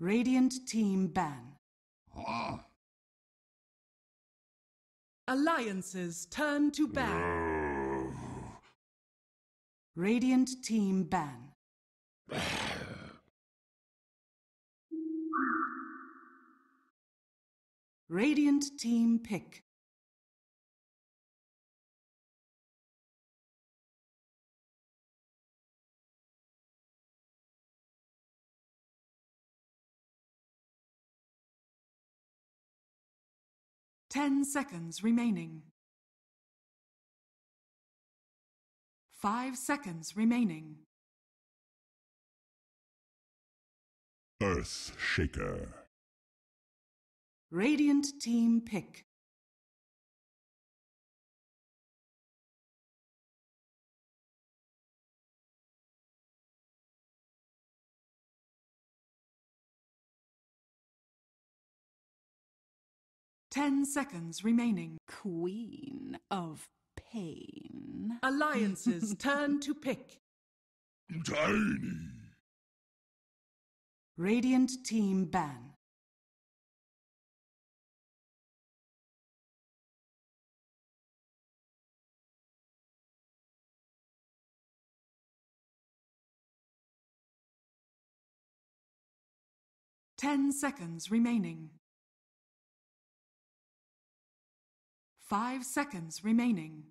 Radiant team ban. Alliances turn to ban. Radiant team ban. Radiant team pick. Ten seconds remaining. 5 seconds remaining. Earth Shaker. Radiant team pick. Ten seconds remaining. Queen of Pain. Alliances turn to pick. Tiny. Radiant team ban. Ten seconds remaining. 5 seconds remaining.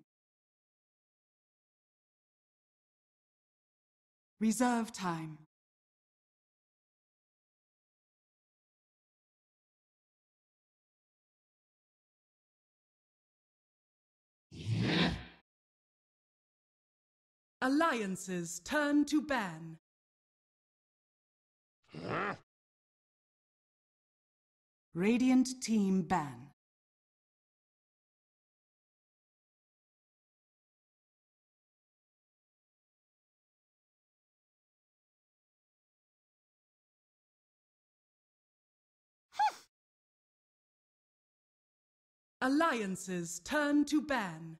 Reserve time. Alliances turn to ban. Radiant team ban. Alliances turn to ban.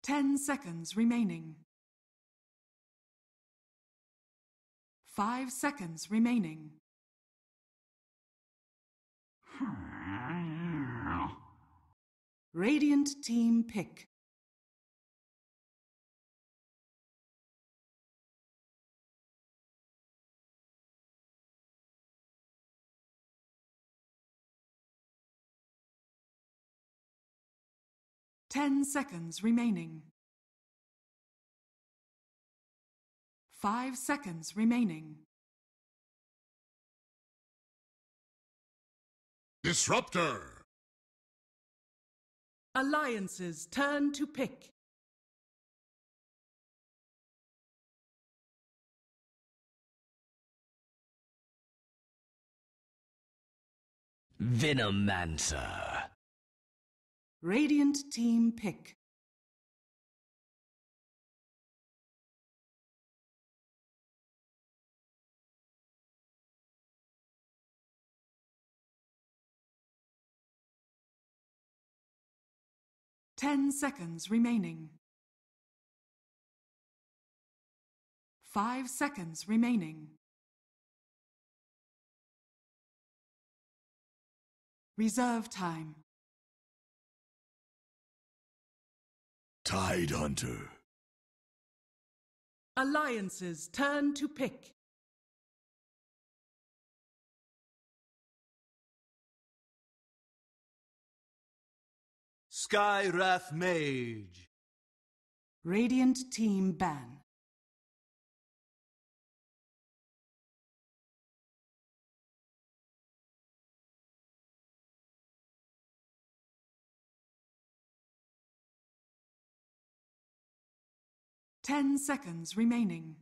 Ten seconds remaining. 5 seconds remaining. Radiant team pick. Ten seconds remaining. 5 seconds remaining. Disruptor. Alliances turn to pick. Venomancer. Radiant team pick. Ten seconds remaining. 5 seconds remaining. Reserve time. Tide Hunter. Alliances turn to pick. Skywrath Mage. Radiant team ban. Ten seconds remaining.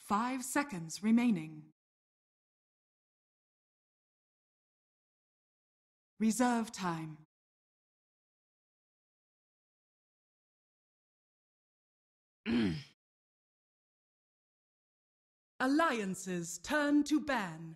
5 seconds remaining. Reserve time. Alliances turn to ban.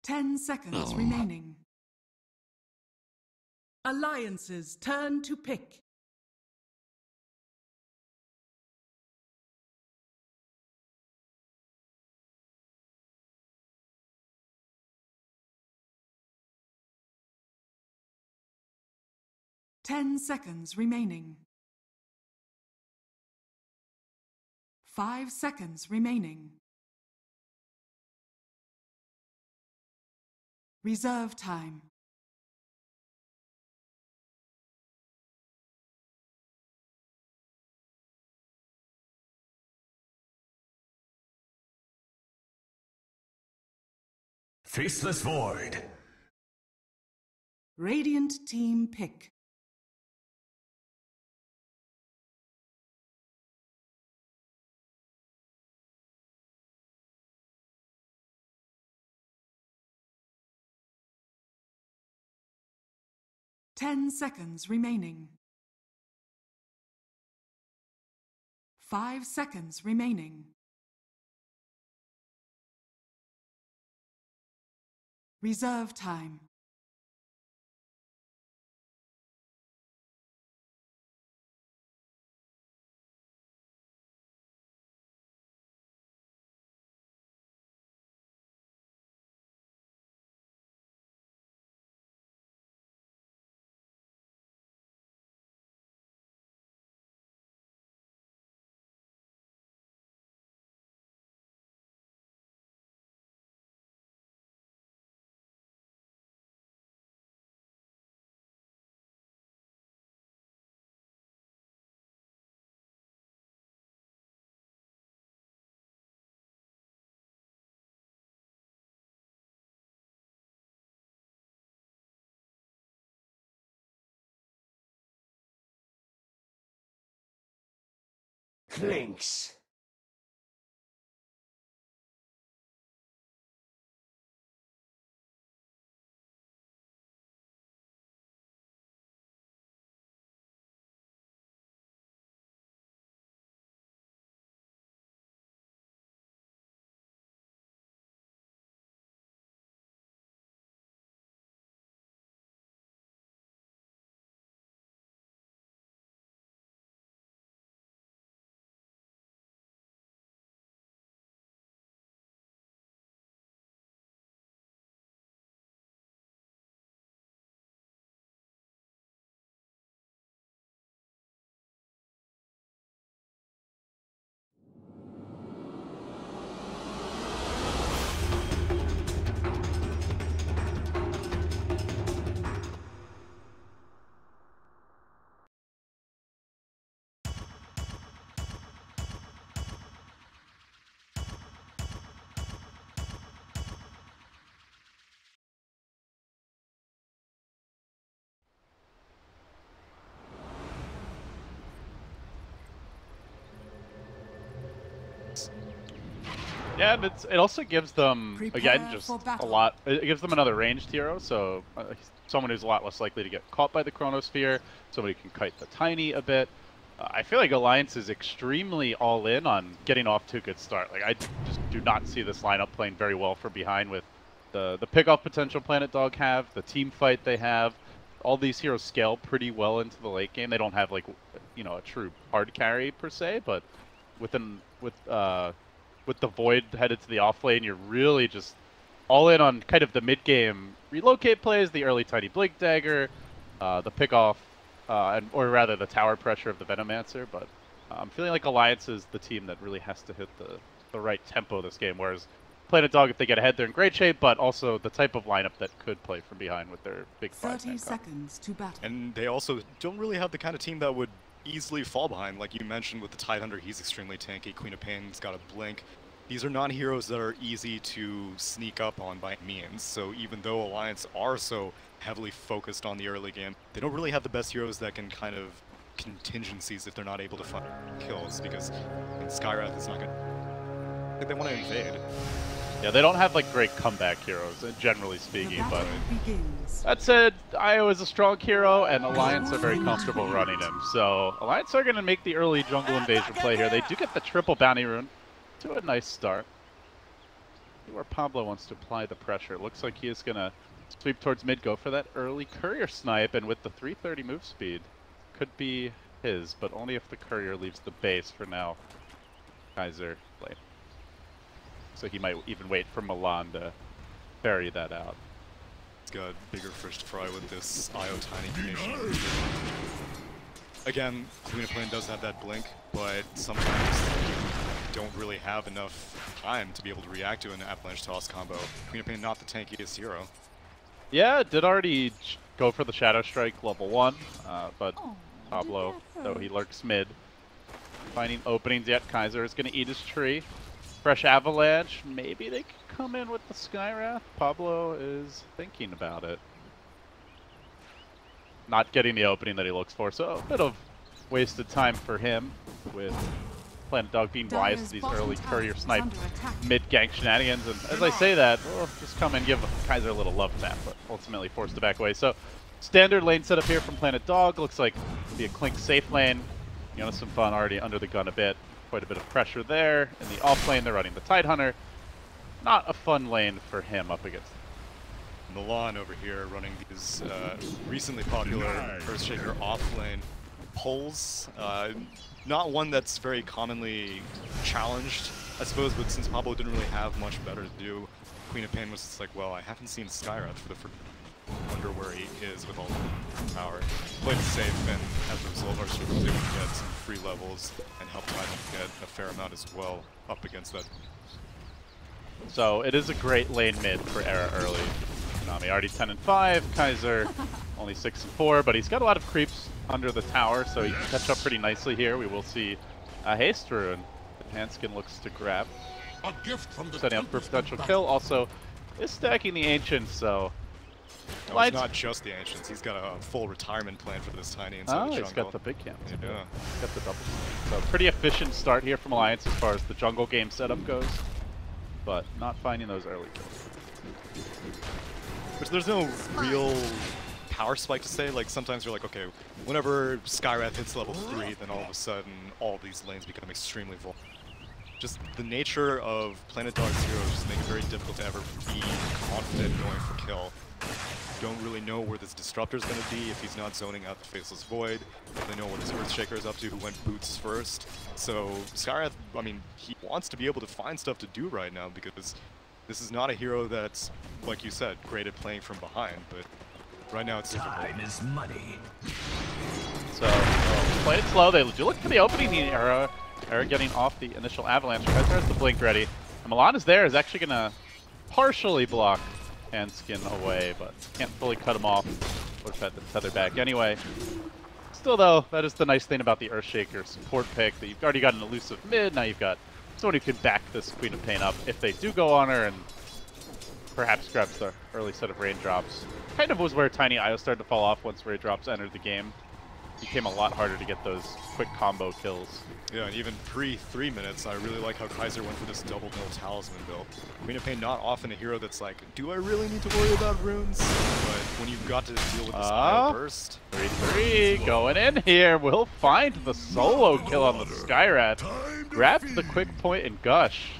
10 seconds remaining. Alliance's turn to pick. Ten seconds remaining. 5 seconds remaining. Reserve time. Faceless Void. Radiant team pick. Ten seconds remaining. 5 seconds remaining. Reserve time. Clinks. Yeah, and it also gives them, Prepare again, just for a battle. lot. It gives them another ranged hero, so someone who's a lot less likely to get caught by the Chronosphere, somebody who can kite the Tiny a bit. I feel like Alliance is extremely all in on getting off to a good start. Like, I just do not see this lineup playing very well from behind with the pick-off potential Planet Dog have, the team fight they have. All these heroes scale pretty well into the late game. They don't have, like, you know, a true hard carry per se, but with the Void headed to the off lane, you're really just all in on kind of the mid-game relocate plays, the early Tiny Blink Dagger, the pick-off, or rather the tower pressure of the Venomancer. But I'm feeling like Alliance is the team that really has to hit the right tempo this game, whereas Planet Dog, if they get ahead, they're in great shape, but also the type of lineup that could play from behind with their big 30 seconds to battle. And they also don't really have the kind of team that would easily fall behind. Like you mentioned with the Tidehunter, he's extremely tanky. Queen of Pain's got a blink. These are not heroes that are easy to sneak up on by means. So even though Alliance are so heavily focused on the early game, they don't really have the best heroes that can kind of contingencies if they're not able to find kills, because I mean, Skywrath is not going to... They want to invade. Yeah, they don't have like great comeback heroes, generally The speaking, battle but begins. that said, Io is a strong hero, and Alliance are very comfortable running him. So Alliance are going to make the early jungle invasion play here. They do get the triple bounty rune to a nice start. see where Pablo wants to apply the pressure. It looks like he is going to sweep towards mid, go for that early courier snipe, and with the 330 move speed, could be his, but only if the courier leaves the base for now. Kaiser lane. So he might even wait for Milan to bury that out. He's got bigger fish to fry with this IO tiny creation. Again, Queen of Pain does have that blink, but sometimes you don't really have enough time to be able to react to an avalanche toss combo. Queen of Pain not the tankiest hero. Yeah, it did already go for the Shadow Strike level 1, but Pablo, though he lurks mid, finding openings yet. Kaiser is going to eat his tree. Fresh Avalanche, maybe they could come in with the Skywrath. Pablo is thinking about it. Not getting the opening that he looks for, so a bit of wasted time for him with Planet Dog being wise to these early courier snipe mid-gank shenanigans. And as I say that, we'll just come and give Kaiser a little love tap, but ultimately forced to back away. So standard lane setup here from Planet Dog. Looks like it'll be a Clink safe lane. You know, some fun already under the gun a bit. Quite a bit of pressure there. In the off lane, they're running the Tidehunter. Not a fun lane for him up against Milan over here running these recently popular Earthshaker off-lane pulls. Not one that's very commonly challenged, I suppose, but since Pablo didn't really have much better to do, Queen of Pain was just like, well, I haven't seen Skywrath for the first. Wonder where he is with all the power. Played it safe, and as a result, our super was able to get some free levels and help Tidehunter get a fair amount as well up against that. So it is a great lane mid for Era early. Konami already 10 and 5, Kaiser only 6 and 4, but he's got a lot of creeps under the tower, so he can catch up pretty nicely here. We will see a haste rune that Hanskin looks to grab, setting up for potential kill. Also is stacking the Ancients, so no, it's not just the Ancients. He's got a full retirement plan for this tiny inside the jungle. He's got the big camp. Yeah. He's got the double. So pretty efficient start here from Alliance as far as the jungle game setup goes, but not finding those early kills. Which there's no real power spike to say. Like sometimes you're like, okay, whenever Skywrath hits level 3, then all of a sudden all these lanes become extremely vulnerable. Just the nature of Planet Dog's heroes just make it very difficult to ever be confident going for kill. You don't really know where this Disruptor's going to be if he's not zoning out the Faceless Void. If they know what his Earthshaker is up to, who went boots first. So Skywrath, I mean, he wants to be able to find stuff to do right now because this is not a hero that's, like you said, great at playing from behind, but right now it's difficult. Time is money. So, played it slow. They do look for the opening in Era. Era getting off the initial avalanche. Kaiser has the blink ready. And Milan is there, is actually going to partially block Hanskin away, but can't fully cut him off. Would have had to tether back anyway. Still, though, that is the nice thing about the Earthshaker support pick, that you've already got an elusive mid, now you've got someone who can back this Queen of Pain up if they do go on her and perhaps grabs the early set of raindrops. Kind of was where Tiny IO started to fall off once raindrops entered the game. It became a lot harder to get those quick combo kills. Yeah, and even pre-3 minutes, I really like how Kaiser went for this double mill talisman build. Queen of Pain not often a hero that's like, do I really need to worry about runes? But when you've got to deal with this IO burst. 3-3 going in here. We'll find the solo kill on the Skywrath. Grabbed the quick point in Gush.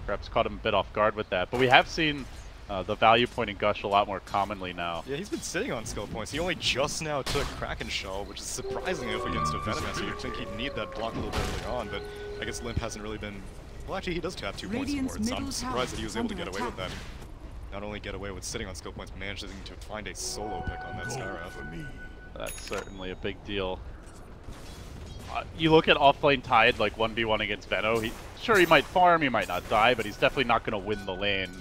Perhaps caught him a bit off guard with that. But we have seen the value point in Gush a lot more commonly now. Yeah, he's been sitting on skill points. He only just now took Kraken Shell, which is surprising if against a Venomous. You'd think he'd need that block a little bit early on, but I guess Limp hasn't really been... Well, actually, he does have 2 points for it, so I'm surprised that he was able to get away with that. Not only get away with sitting on skill points, but managing to find a solo pick on that Skywrath. That's certainly a big deal. You look at off-lane Tide, like 1v1 against Veno, sure, he might farm, he might not die, but he's definitely not going to win the lane.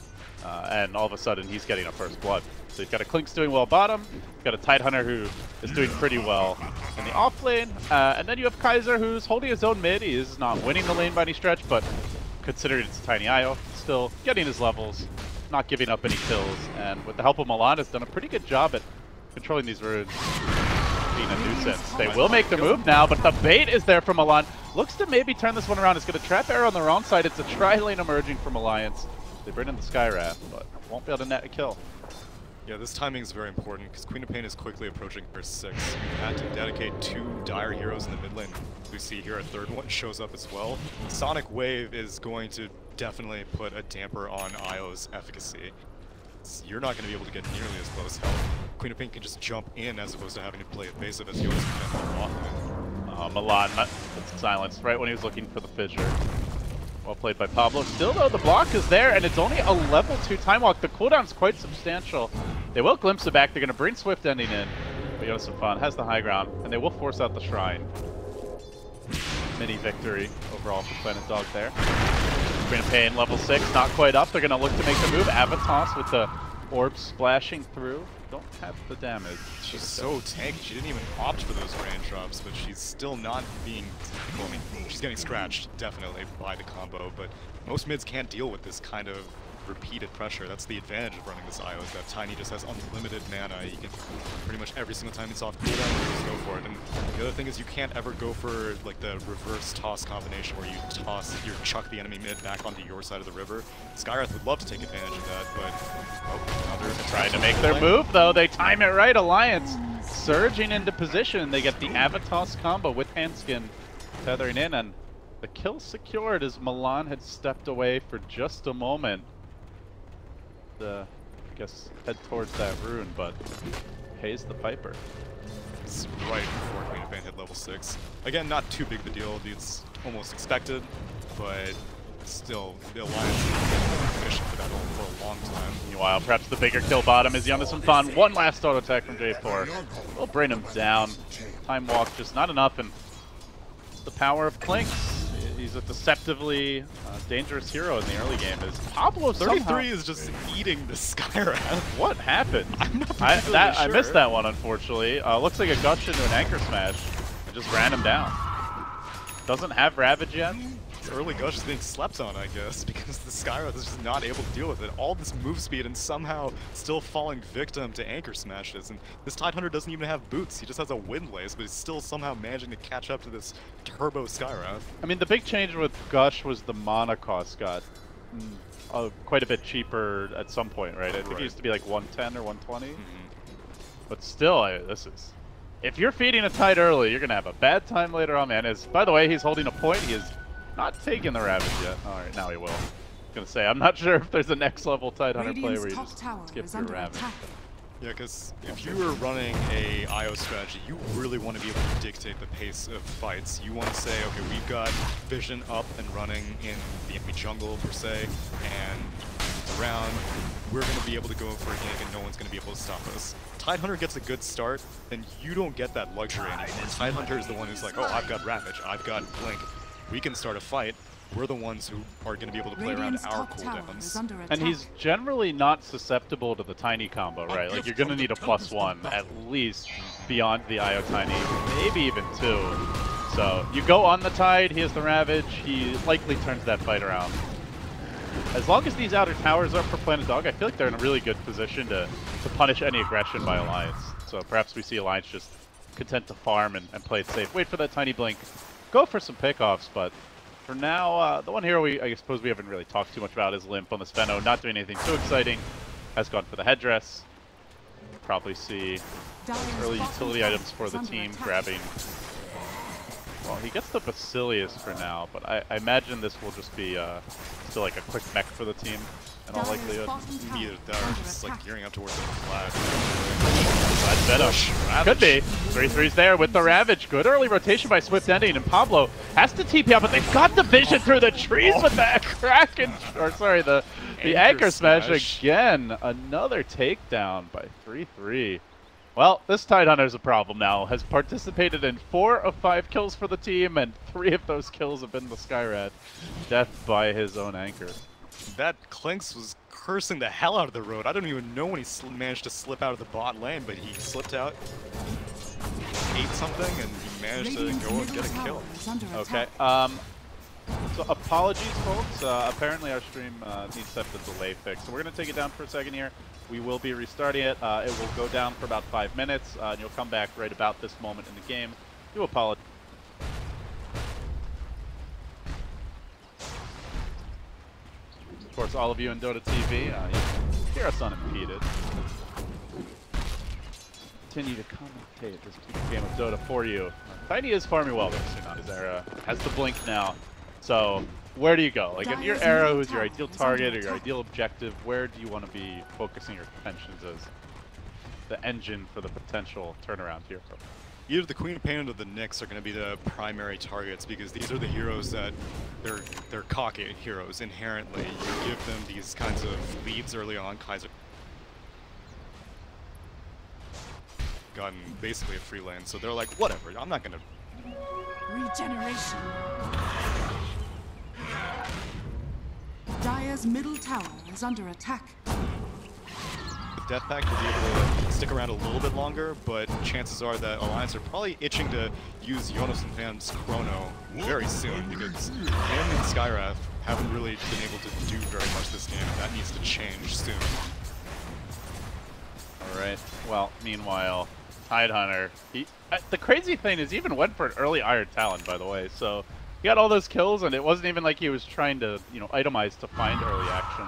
And all of a sudden, he's getting a first blood. So you've got a Clink's doing well bottom, you've got a Tidehunter who is doing pretty well in the off lane, and then you have Kaiser who's holding his own mid. He is not winning the lane by any stretch, but considering it's a tiny IO, still getting his levels, not giving up any kills, and with the help of Milan, has done a pretty good job at controlling these runes, being a nuisance. They will make the move now, but the bait is there from Milan. Looks to maybe turn this one around. It's going to trap Arrow on the wrong side. It's a tri-lane emerging from Alliance. They bring in the Skywrath, but won't be able to net a kill. Yeah, this timing is very important because Queen of Pain is quickly approaching her 6. We've had to dedicate 2 dire heroes in the mid lane. We see here a third one shows up as well. Sonic Wave is going to definitely put a damper on Io's efficacy. You're not going to be able to get nearly as close health. Queen of Pink can just jump in as opposed to having to play evasive as he always can off of it. Milan silenced right when he was looking for the fissure. Well played by Pablo. Still though, the block is there, and it's only a level 2 time walk. The cooldown's quite substantial. They will glimpse it back. They're going to bring Swift Ending in. But Yosifan has the high ground, and they will force out the Shrine. Mini victory overall for Planet Dog there. Queen of Pain, level 6, not quite up. They're going to look to make the move. Avatos with the orb splashing through. Don't have the damage. She's so tanky. She didn't even opt for those raindrops, but she's still not being... Well, I mean, she's getting scratched, definitely, by the combo, but most mids can't deal with this kind of repeated pressure. That's the advantage of running this IO, is that Tiny just has unlimited mana. You can pretty much every single time it's off cooldown, you just go for it. And the other thing is you can't ever go for like the reverse toss combination where you chuck the enemy mid back onto your side of the river. Skywrath would love to take advantage of that, but now they're trying to make their move though. They time it right. Alliance surging into position. They get the Avatos combo with Handskin tethering in, and the kill secured as Milan had stepped away for just a moment. I guess head towards that rune, but pays the piper. It's right before Queen of Pain hit level 6. Again, not too big of a deal. It's almost expected, but still, the Alliance has been fishing for that for a long time. Meanwhile, perhaps the bigger kill bottom is Yonison. One last auto attack from J4. We'll bring him down. Time walk just not enough, and the power of Clinks. He's a deceptively dangerous hero in the early game. Is Pablo 33 is just eating the Skywrath. What happened? I'm not sure. I missed that one, unfortunately. Looks like a gush into an anchor smash and just ran him down. Doesn't have Ravage yet. Early gush is being slept on, I guess, because the Skywrath is just not able to deal with it. All this move speed and somehow still falling victim to anchor smashes. And this Tidehunter doesn't even have boots. He just has a Windlace, but he's still somehow managing to catch up to this turbo Skywrath. I mean, the big change with Gush was the mana cost got quite a bit cheaper at some point, right? I think it used to be like 110 or 120. But still, this is... If you're feeding a Tide early, you're going to have a bad time later on, man. By the way, he's holding a point. He is not taking the Ravage yet. Alright, now he will. I was gonna say, I'm not sure if there's a next level Tidehunter play where you just skip your Ravage. Yeah, because if you were running a IO strategy, you really want to be able to dictate the pace of fights. You want to say, okay, we've got vision up and running in the enemy jungle, per se, and around, we're going to be able to go for a gank and no one's going to be able to stop us. Tidehunter gets a good start, and you don't get that luxury anymore. Tidehunter is the one who's like, oh, I've got Ravage, I've got Blink. We can start a fight. We're the ones who are going to be able to play around our cooldowns. And he's generally not susceptible to the Tiny combo, right? Like, you're going to need a +1 at least beyond the IO Tiny, maybe even 2. So, you go on the Tide, he has the Ravage, he likely turns that fight around. As long as these outer towers are up for Planet Dog, I feel like they're in a really good position to punish any aggression by Alliance. So perhaps we see Alliance just content to farm and play it safe. Wait for that Tiny Blink. Go for some pickoffs, but for now, the one hero I suppose we haven't really talked too much about is Limp on the Svenno. Not doing anything too exciting. Has gone for the headdress. Probably see early utility items for the team grabbing. Well, he gets the Basilius for now, but I imagine this will just be still like a quick mech for the team in all likelihood. Either that or just like gearing up towards the flash. Could be. 3-3's there with the Ravage. Good early rotation by Swift Ending, and Pablo has to TP out, but they've got the vision through the trees with that Kraken, or sorry, the anchor smash again. Another takedown by 3-3. Well, this Tidehunter's a problem now. Has participated in 4 of 5 kills for the team, and 3 of those kills have been the Skywrath. Death by his own anchor. That Clinks was cursing the hell out of the road. I don't even know when he managed to slip out of the bot lane, but he slipped out, ate something, and he managed to go and get a kill. Okay. So apologies, folks. Apparently our stream needs to have the delay fixed. So we're going to take it down for a second here. We will be restarting it. It will go down for about 5 minutes, and you'll come back right about this moment in the game. Do apologize. Of course, all of you in Dota TV, you can hear us unimpeded. Continue to commentate this game of Dota for you. Tiny is farming well, though. Has the blink now. So where do you go? Like, if your Dire's arrow middle is your tower ideal is target under or your attack. ideal objective, where do you want to be focusing your attentions as the engine for the potential turnaround here? Either the Queen of Pain or the Nyx are going to be the primary targets because these are the heroes that they're cocky heroes inherently. You give them these kinds of leads early on. Kaiser gotten basically a free lane, so they're like, whatever, I'm not going to. Regeneration. Dire's middle tower is under attack. With Death Pact, you'll be able to stick around a little bit longer, but chances are that Alliance are probably itching to use Jonas and Fan's Chrono very soon because him and Skyrath haven't really been able to do very much this game, and that needs to change soon. Alright, well, meanwhile, Tidehunter, the crazy thing is he even went for an early Iron Talon, by the way, so he got all those kills, and it wasn't even like he was trying to, you know, itemize to find early action.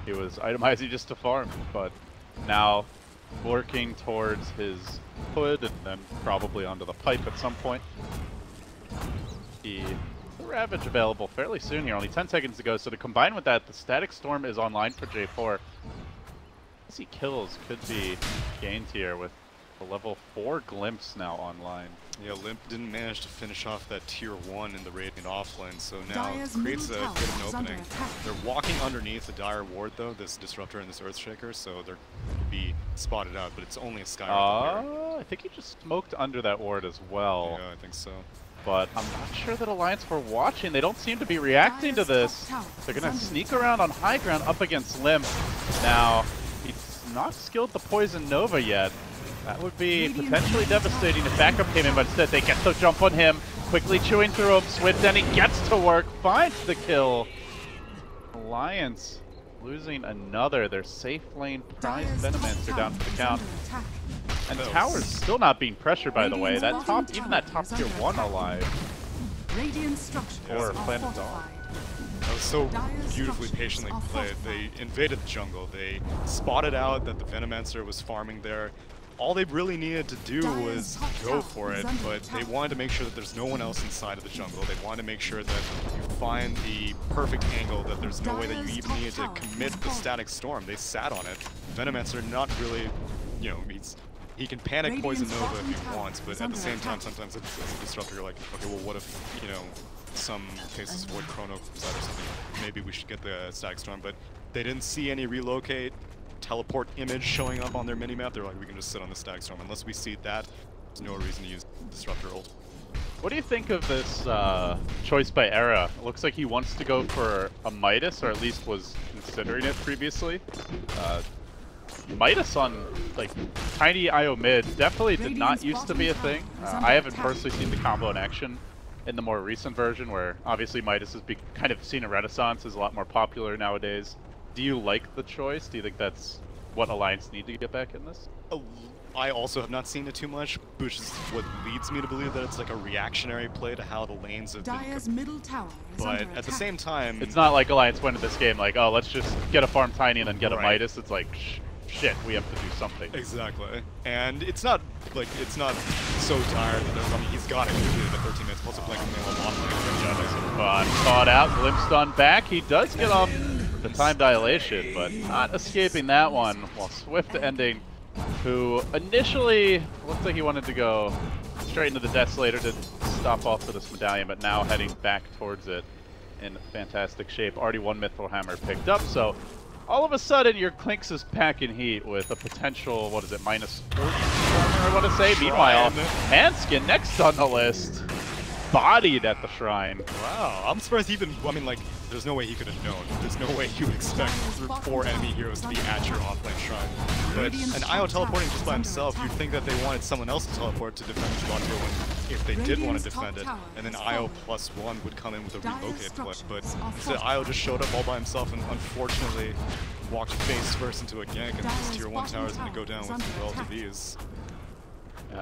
He was itemizing just to farm, but now working towards his hood and then probably onto the pipe at some point. The Ravage available fairly soon here, only 10 seconds to go, so to combine with that, the Static Storm is online for J4. As he kills could be gained here with the level 4 Glimpse now online. Yeah, Limp didn't manage to finish off that tier 1 in the Radiant offlane, so now Dire's creates a middle bit of tower an is under opening. attack. They're walking underneath the Dire ward though, this Disruptor and this Earthshaker, so they're going to be spotted out, but it's only a Skyrath. I think he just smoked under that ward as well. Yeah, I think so. But I'm not sure that Alliance were watching. They don't seem to be reacting to this. They're going to sneak around on high ground up against Limp. Now, he's not skilled the Poison Nova yet. That would be potentially devastating if backup came in, but instead they get the jump on him. Quickly chewing through him. Swift Denny gets to work, finds the kill. Alliance losing another. Their safe lane prize Venomancer down for the count. And Tower's still not being pressured, by the way. That top, even that top tier 1 alive. Radiant structures Or are Planet Dawn. fortified. That was so beautifully patiently played. They invaded the jungle. They spotted out that the Venomancer was farming there. All they really needed to do was go for it, but they wanted to make sure that there's no one else inside of the jungle. They wanted to make sure that you find the perfect angle, that there's no way that you even needed to commit the Static Storm. They sat on it. Venomancer not really, you know, he can panic Poison Nova if he wants, but at the same time, sometimes as a Disruptor, you're like, okay, well, what if, you know, some cases Void Chrono comes out or something, maybe we should get the Static Storm, but they didn't see any relocate, teleport image showing up on their minimap. They're like, we can just sit on the Static Storm. Unless we see that, there's no reason to use Disruptor ult. What do you think of this choice by Era? It looks like he wants to go for a Midas, or at least was considering it previously. Midas on, like, tiny IO mid definitely did not used to be a thing. I haven't personally seen the combo in action in the more recent version, where obviously Midas has kind of seen a renaissance, is a lot more popular nowadays. Do you like the choice? Do you think that's what Alliance need to get back in this? I also have not seen it too much, which is what leads me to believe that it's like a reactionary play to how the lanes have Dire's middle tower is but under at the attack. same time, It's not like Alliance went into this game like, oh, let's just get a farm tiny and then get a Right. Midas. It's like, shit, we have to do something. Exactly. And it's not like so tired that I mean he's got it usually at 13 minutes plus playing a lot. Caught out, glimpsed on back. He does get off the time dilation, but not escaping that one. While Swift ending, who initially looked like he wanted to go straight into the Desolator to stop off to this medallion, but now heading back towards it in fantastic shape. Already one Mithril Hammer picked up, so all of a sudden your Clinks is packing heat with a potential, what is it, -40, I want to say. Meanwhile, Hanskin next on the list, bodied at the shrine. Wow, I'm surprised even, I mean like, there's no way he could have known. There's no way you would expect 4 enemy heroes to be at your offlane shrine. But an IO teleporting just by himself, you'd think that they wanted someone else to teleport to defend the spot here if they did want to defend it. And then IO +1 would come in with a relocate flip. But instead IO just showed up all by himself and unfortunately walked face first into a gank, and this tier 1 tower is going to go down with relative ease.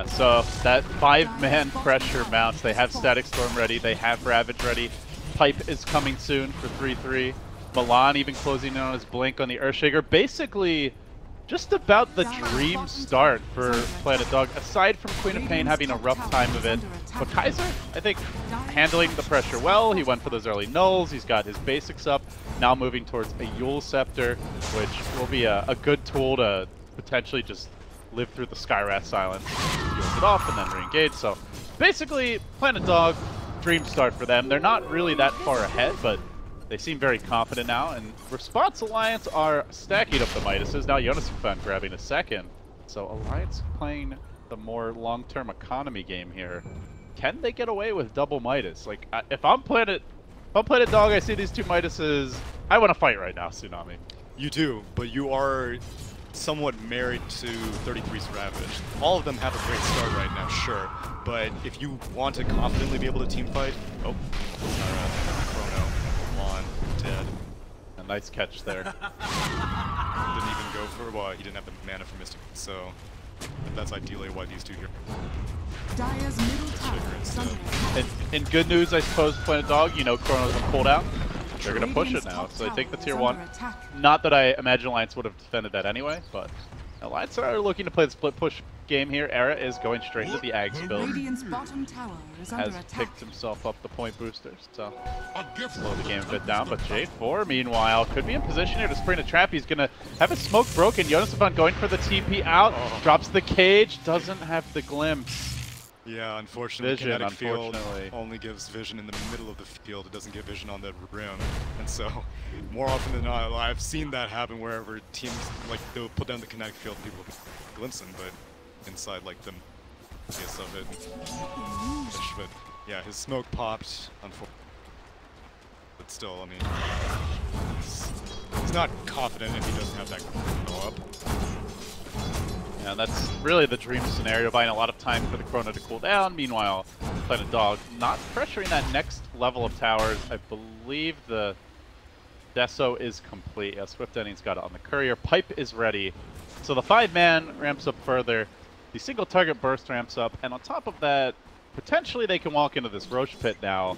So that 5-man pressure mounts. They have Static Storm ready. They have Ravage ready. Pipe is coming soon for 3-3. Milan even closing in on his blink on the Earthshaker. Basically, just about the dream start for Planet Dog, aside from Queen of Pain having a rough time of it. But Kaiser, I think, handling the pressure well. He went for those early nulls. He's got his basics up. Now moving towards a Yule Scepter, which will be a good tool to potentially just live through the Skywrath silence. Heals it off and then re-engage. So basically, Planet Dog, dream start for them. They're not really that far ahead, but they seem very confident now. And Response Alliance are stacking up the Midases. Now Yonisifan grabbing a second. So Alliance playing the more long-term economy game here. Can they get away with double Midas? Like, if I'm Planet Dog, I see these two Midases, I want to fight right now, Tsunami. You do, but you are somewhat married to 33's Ravage. All of them have a great start right now, sure, but if you want to confidently be able to team fight, oh, Chrono, Juan, dead. A nice catch there. Didn't even go for, well, he didn't have the mana for Mystic, so that's ideally why these two here. Dire's middle tower is under attack. In good news, I suppose, Planet Dog, you know Chrono's on cooldown. They're going to push it now, so I think the tier 1. Not that I imagine Alliance would have defended that anyway, but Alliance are looking to play the split push game here. Era is going straight into the Ags build. Radiant's bottom tower is under Has attack. picked himself up the point boosters, so slow the game a bit down. But J4, meanwhile, could be in position here to spring a trap. He's going to have his smoke broken. Yonisifan going for the TP out, drops the cage, doesn't have the glimpse. Yeah, unfortunately, Vision, kinetic field unfortunately. only gives vision in the middle of the field. It doesn't give vision on the rim. And so, more often than not, I've seen that happen wherever teams, like, they'll put down the kinetic field, people will glimpse them, but inside, like, the radius of it. But, yeah, his smoke popped, unfortunately. But still, I mean, he's not confident if he doesn't have that go up. Yeah, that's really the dream scenario, buying a lot of time for the Chrono to cool down. Meanwhile, Planet Dog not pressuring that next level of towers. I believe the Deso is complete. Yeah, Swift Ending's got it on the Courier. Pipe is ready. So the 5-man ramps up further. The single target burst ramps up. And on top of that, potentially they can walk into this Roche pit now.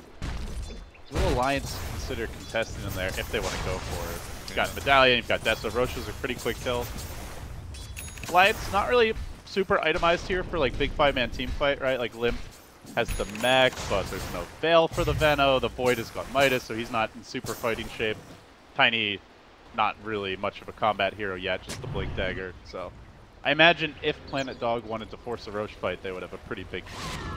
Will Alliance consider contesting in there if they want to go for it? You've got Medallion, you've got Deso. Roches are pretty quick kill. Alliance not really super itemized here for like big 5-man team fight, right? Like Limp has the mech, but there's no Veil for the Veno. The Void has got Midas, so he's not in super fighting shape. Tiny, not really much of a combat hero yet, just the Blink Dagger. So I imagine if Planet Dog wanted to force a Roche fight, they would have a pretty big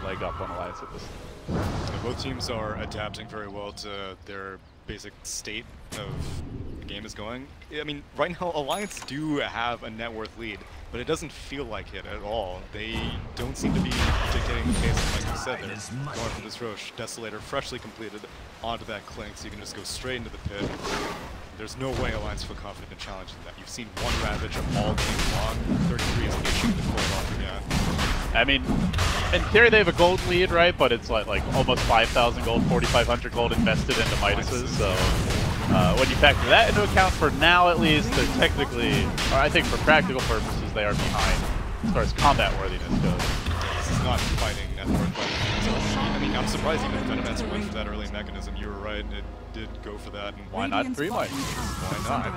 leg up on Alliance at this. Yeah, both teams are adapting very well to their basic state of the game is going. I mean, right now Alliance do have a net worth lead, but it doesn't feel like it at all. They don't seem to be dictating the pace, like you said. They're going for this Roche. Desolator freshly completed onto that Clink, so you can just go straight into the pit. There's no way Alliance feel confident in challenging that. You've seen one Ravage all game long. 33 is itching to pull off again. I mean, in theory they have a gold lead, right? But it's like almost 5,000 gold, 4,500 gold invested into Midases, so when you factor that into account, for now at least, they're technically, or I think for practical purposes, they are behind as far as combat worthiness goes. This is not fighting network, but I mean, I'm surprised even Venomancer went for that early mechanism. You were right, it did go for that. And why not 3 might? Why not?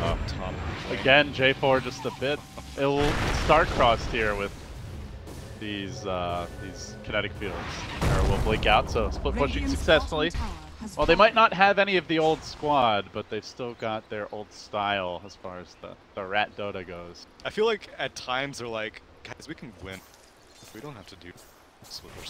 Oh, top. Again, J4 just a bit ill star-crossed here with these kinetic fields. Or will blink out, so split pushing successfully. Well, they might not have any of the old squad, but they've still got their old style as far as the Rat Dota goes. I feel like at times they're like, guys, we can win. We don't have to do split push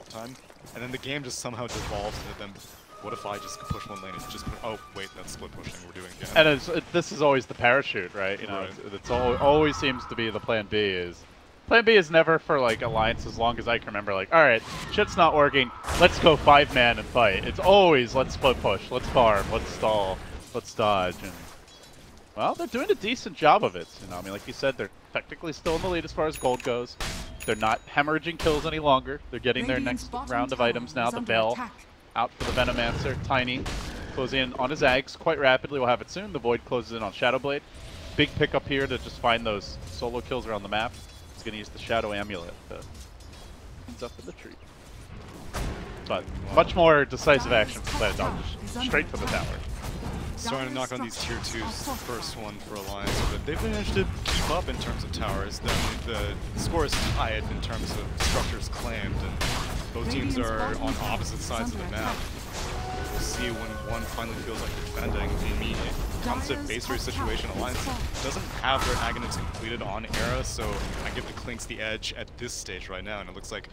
time. And then the game just somehow devolves into them. What if I just push one lane and just put, oh wait, that's split pushing. We're doing it again. And this is always the parachute, right? You know, right. It's always seems to be the plan B is. Plan B is never for like Alliance as long as I can remember, like, alright, shit's not working, let's go 5-man and fight. It's always, let's split push, let's farm, let's stall, let's dodge, and well, they're doing a decent job of it. You know, I mean, like you said, they're technically still in the lead as far as gold goes. They're not hemorrhaging kills any longer. They're getting their next round of items now. The Veil out for the Venomancer. Tiny closing in on his Ags quite rapidly. We'll have it soon. The Void closes in on Shadowblade. Big pickup here to just find those solo kills around the map. He's going to use the Shadow Amulet to ends up in the tree. But much more decisive action from Planet Dog. Straight for the tower. starting to knock on these tier 2s, first one for Alliance, but they've managed to keep up in terms of towers. The score is tied in terms of structures claimed, and both teams are on opposite sides of the map. We'll see when one finally feels like defending. In the concept base race situation, Alliance doesn't have their Aghanim's completed on Era, so I give the Clinks the edge at this stage right now, and it looks like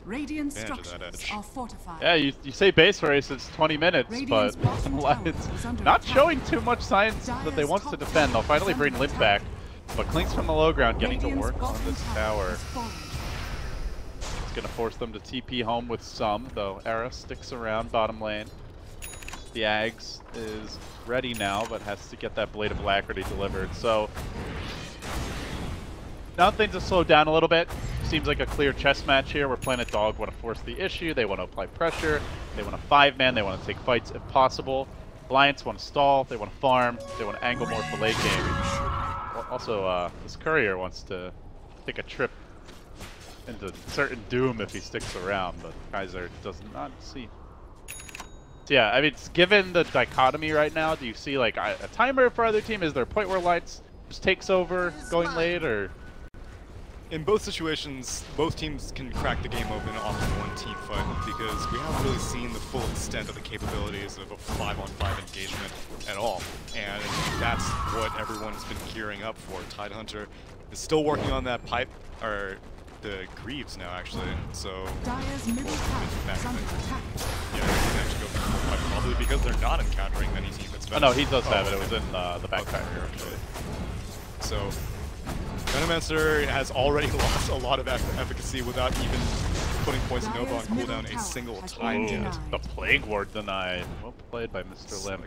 Radiant advantage of structures that edge. are fortified. Yeah, you say base race, it's 20 minutes, Radiant's but bottom Alliance tower is under not attack. showing too much signs that they want to defend. They'll finally bring Limp back, but Clinks from the low ground getting to Radiant's work on bottom this tower. has fallen. It's going to force them to TP home with some, though Era sticks around bottom lane. The Ags is ready now, but has to get that Blade of Alacrity delivered. So now things have slowed down a little bit. Seems like a clear chess match here where Planet Dog want to force the issue, they want to apply pressure, they want to 5-man, they want to take fights if possible. Alliance want to stall, they want to farm, they want to angle more for late game. Also, this Courier wants to take a trip into certain doom if he sticks around, but Kaiser does not see. So yeah, I mean, given the dichotomy right now, do you see like a timer for either team? Is there a point where Lights just takes over going late, or? In both situations, both teams can crack the game open off of one team fight because we haven't really seen the full extent of the capabilities of a 5-on-5 engagement at all. And that's what everyone has been gearing up for. Tidehunter is still working on that pipe, or the Greaves now actually, so Dire's middle tower is under attack. yeah, they can actually go for the pipe, probably because they're not encountering many teams. That's Oh no, he does have it. It was in the back okay. here actually. So Venomancer has already lost a lot of efficacy without even putting Poison Nova on cooldown a single time Ooh, yet. the Plague Ward denied. Well played by Mr. Limp.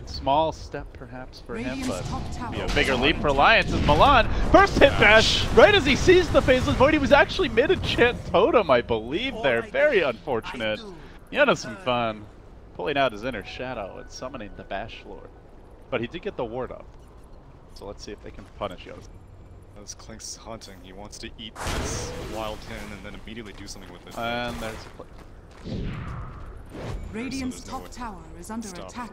Small step perhaps for him, but be a bigger leap for Alliance as Milan. First hit bash, right as he sees the Faceless Void. He was actually mid-enchant totem, I believe there. Very unfortunate. He had some fun pulling out his inner shadow and summoning the Bash Lord. But he did get the ward up. So let's see if they can punish Yost. As Clink's hunting, he wants to eat this wild tin and then immediately do something with it. And there's a play. Radiant's there's no top tower is under stop. attack.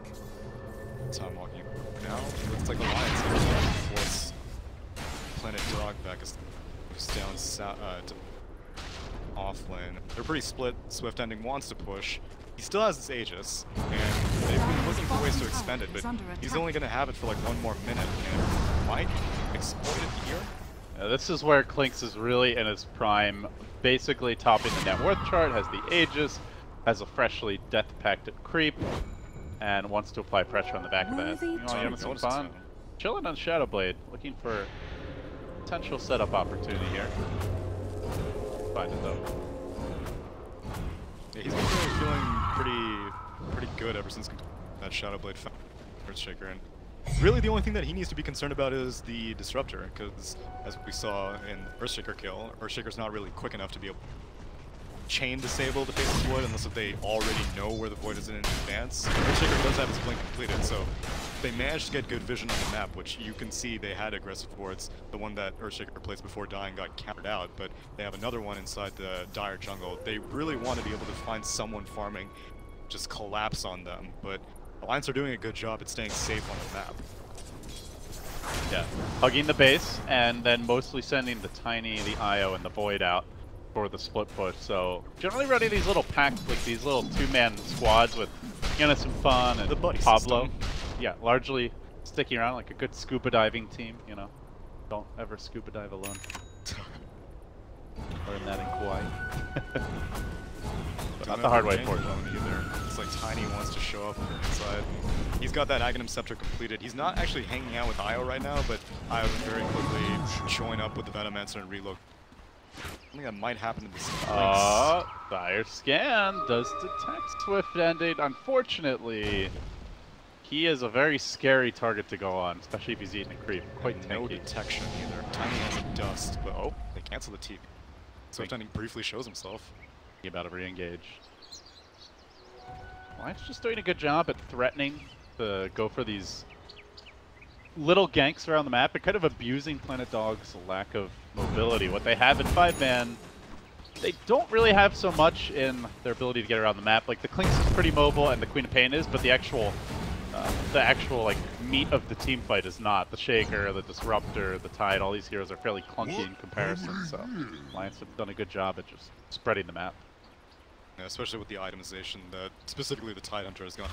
Time walking. Now it looks like Alliance is going to force Planet Dog back down to off lane. They're pretty split. Swift Ending wants to push. He still has his Aegis, and they've been looking for ways to expend it, but he's only going to have it for like one more minute, and might exploit it here. Yeah, this is where Clinks is really in his prime, basically topping the net worth chart, has the Aegis, has a freshly death pacted creep, and wants to apply pressure on the back of that. You want to have some fun? Chilling on Shadowblade, looking for potential setup opportunity here. Find it though. Yeah, he's been really feeling pretty good ever since that Shadowblade found Earthshaker, and really the only thing that he needs to be concerned about is the Disruptor, because as we saw in Earthshaker kill, Earthshaker's not really quick enough to be able to chain disable the Faceless Void unless if they already know where the Void is in advance. Earthshaker does have his blink completed, so they managed to get good vision on the map, which you can see they had aggressive wards. The one that Earthshaker placed before dying got countered out, but they have another one inside the Dire jungle. They really want to be able to find someone farming, just collapse on them, but Alliance are doing a good job at staying safe on the map. Yeah, hugging the base, and then mostly sending the Tiny, the Io, and the Void out for the split push. So generally running these little packs, like these little two-man squads with some fun and The buddy Pablo. system. Yeah, largely sticking around like a good scuba diving team, you know. Don't ever scuba dive alone. Learn that in Kauai. But not the hard way for it. Either. It's like Tiny wants to show up inside. He's got that Aghanim Scepter completed. He's not actually hanging out with Io right now, but Io can very quickly join up with the Venomancer and reload. I think that might happen in this place. Dire Scan does detect Swift Ending. Unfortunately, he is a very scary target to go on, especially if he's eating a creep. Quite tanky. No detection either. Tiny has a dust, but oh, they cancel the TP. Swift Ending briefly shows himself. He about to re-engage. Line's just doing a good job at threatening to go for these little ganks around the map and kind of abusing Planet Dog's lack of mobility. What they have in 5-man They don't really have so much in their ability to get around the map. Like the Clinks is pretty mobile and the Queen of Pain is, but the actual like meat of the team fight is not. The Shaker, the Disruptor, the Tide, all these heroes are fairly clunky in comparison, so Alliance have done a good job at just spreading the map. Yeah, especially with the itemization that specifically the Tide Hunter has gone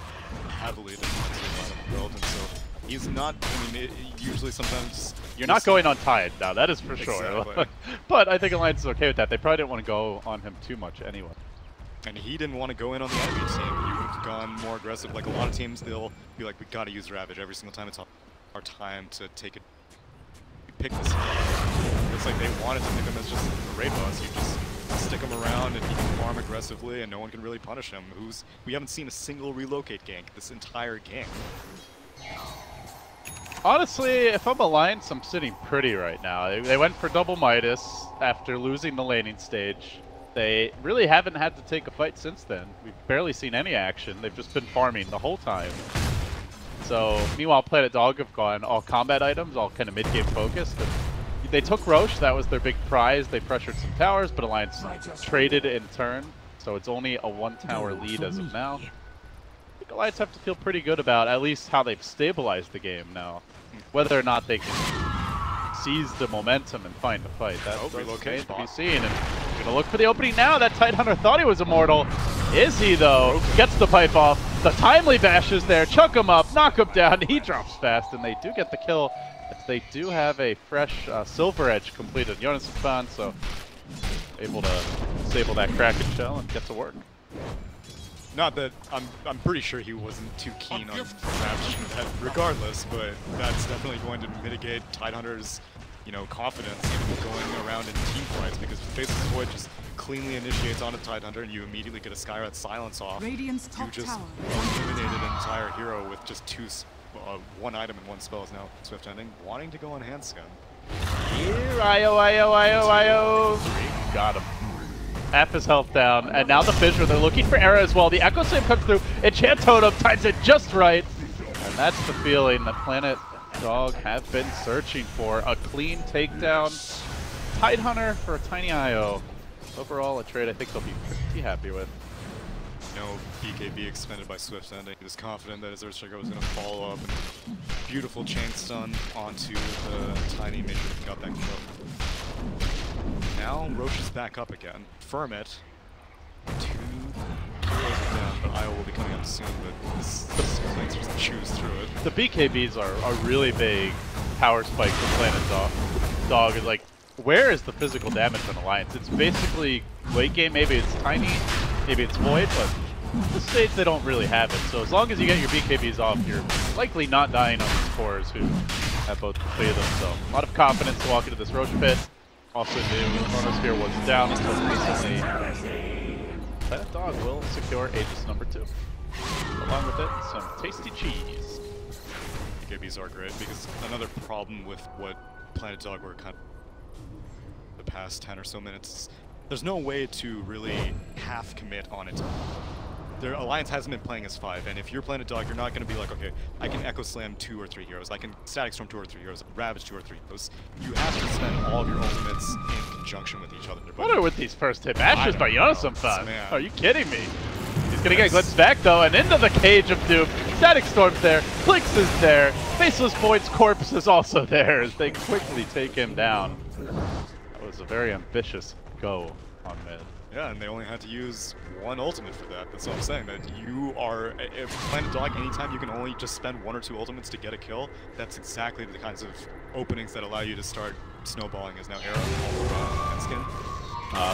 heavily defensive item build, and so he's not, I mean, usually sometimes... You're not going on Tide now, that is for sure. Exactly. But I think Alliance is okay with that. They probably didn't want to go on him too much anyway. And he didn't want to go in on the enemy team. He would have gone more aggressive. Like a lot of teams, they'll be like, we gotta use Ravage every single time. It's our time to take it. Pick this. It's like they wanted to pick him as just a raid boss. You just stick him around and he can farm aggressively and no one can really punish him. We haven't seen a single relocate gank this entire game. Honestly, if I'm Alliance, I'm sitting pretty right now. They went for double Midas after losing the laning stage. They really haven't had to take a fight since then. We've barely seen any action. They've just been farming the whole time. So, meanwhile, Planet Dog have gone all combat items, all kind of mid-game focused. And they took Roche, that was their big prize. They pressured some towers, but Alliance traded in turn. So it's only a one-tower lead as of now. I think Alliance have to feel pretty good about at least how they've stabilized the game now. Whether or not they can seize the momentum and find a fight. That's remains to be seen. And we're gonna look for the opening now. That Tidehunter thought he was immortal. Is he though? Gets the pipe off. The timely bash is there. Chuck him up, knock him down. He drops fast, and they do get the kill. They do have a fresh Silver Edge completed. Jonas is found, so able to disable that Kraken shell and get to work. Not that I'm pretty sure he wasn't too keen on ravaging that regardless, but that's definitely going to mitigate Tidehunter's, confidence in going around in team fights, because Faceless Void just cleanly initiates on a Tidehunter and you immediately get a Skyrat silence off. Radiant's You top just tower. eliminated an entire hero with just one item and one spell is now Swift Ending, wanting to go on Handskin. Here, IO. Got him. Half his health down, and now the Fissure, they're looking for Era as well. The Echo Slam comes through, Enchant Totem times it just right. And that's the feeling that Planet Dog have been searching for. A clean takedown. Tidehunter for a tiny IO. Overall, a trade I think they'll be pretty happy with. No BKB expended by Swift Ending. He was confident that his Earthstriker was going to follow up and beautiful chain stun onto the tiny mid that got that kill. Now Roche is back up again. Fermit. 2 heroes are down, but Io will be coming up soon, but this Clinks just chews through it. The BKBs are really big power spike for Planet Dog is like, where is the physical damage on Alliance? It's basically late game, maybe it's tiny, maybe it's void, but this stage they don't really have it. So as long as you get your BKBs off, you're likely not dying on these cores who have both completed them. So a lot of confidence to walk into this Roche pit. Also knew Chronosphere was down until recently. Planet Dog will secure Aegis number 2. Along with it, some tasty cheese. BKBs are great because another problem with what Planet Dog were kind of the past 10 or so minutes is there's no way to really half commit on it. Their Alliance hasn't been playing as 5, and if you're Planet Dog, you're not going to be like, okay, I can Echo Slam 2 or 3 heroes, I can Static Storm 2 or 3 heroes, Ravage 2 or 3 heroes. You have to spend all of your ultimates in conjunction with each other. What are with these first hit bashes by Jonas? Are you kidding me? He's going to get glimpsed back though, and into the cage of doom. Static Storm's there, Clicks is there, Faceless Void's corpse is also there as they quickly take him down. That was a very ambitious go on mid. Yeah, and they only had to use one ultimate for that. That's what I'm saying, that you are, if Planet Dog, anytime you can only just spend 1 or 2 ultimates to get a kill, that's exactly the kinds of openings that allow you to start snowballing as now Arrow, Handskin.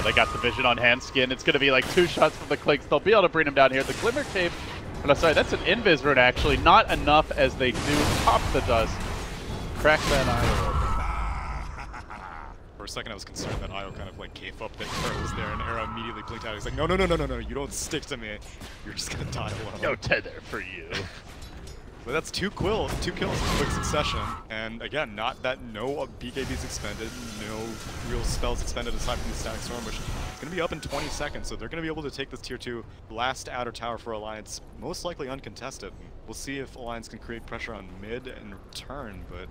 They got the vision on Handskin. It's going to be like 2 shots from the Clicks. They'll be able to bring him down here. The Glimmer Cape, but I'm sorry, that's an Invis rune actually. Not enough as they do pop the dust. Crack that eye. For a second I was concerned that Io kind of like gave up that Arrow was there and Arrow immediately blinked out. He's like, no, you don't stick to me. You're just going to die alone. No tether for you. But that's 2 kills in quick succession, and again, not that no BKBs expended, no real spells expended aside from the Static Storm, which is going to be up in 20 seconds, so they're going to be able to take this tier 2 last outer tower for Alliance, most likely uncontested. We'll see if Alliance can create pressure on mid and return, but